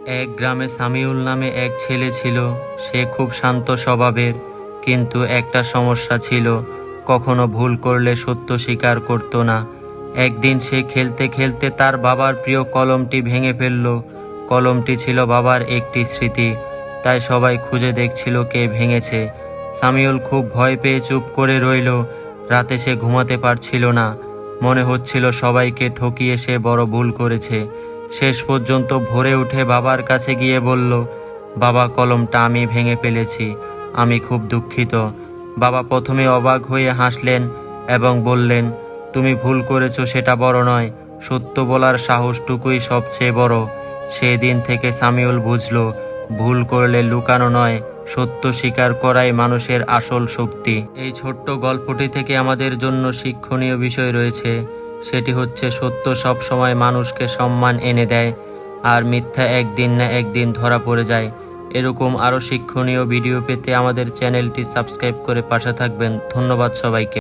এক গ্রামে সামিউল নামে এক ছেলে ছিল। সে খুব শান্ত স্বভাবের, কিন্তু একটা সমস্যা ছিল, কখনো ভুল করলে সত্য স্বীকার করতো না। একদিন সে খেলতে খেলতে তার বাবার প্রিয় কলমটি ভেঙে ফেলল। কলমটি ছিল বাবার একটি স্মৃতি, তাই সবাই খুঁজে দেখছিল কে ভেঙেছে। সামিউল খুব ভয় পেয়ে চুপ করে রইল। রাতে সে ঘুমাতে পারছিল না, মনে হচ্ছিল সবাইকে ঠকিয়ে সে বড় ভুল করেছে। শেষ পর্যন্ত ভোরে উঠে বাবার কাছে গিয়ে বলল, বাবা, কলমটা আমি ভেঙে ফেলেছি, আমি খুব দুঃখিত। বাবা প্রথমে অবাক হয়ে হাসলেন এবং বললেন, তুমি ভুল করেছো সেটা বড় নয়, সত্য বলার সাহসটুকুই সবচেয়ে বড়। সেদিন থেকে সামিউল বুঝল, ভুল করলে লুকানো নয়, সত্য স্বীকার করাই মানুষের আসল শক্তি। এই ছোট্ট গল্পটি থেকে আমাদের জন্য শিক্ষণীয় বিষয় রয়েছে। সেটি হচ্ছে, সত্য সব সময় মানুষকে সম্মান এনে দেয়, আর মিথ্যা একদিন না একদিন ধরা পড়ে যায়। এরকম আরও শিক্ষণীয় ভিডিও পেতে আমাদের চ্যানেলটি সাবস্ক্রাইব করে পাশে থাকবেন। ধন্যবাদ সবাইকে।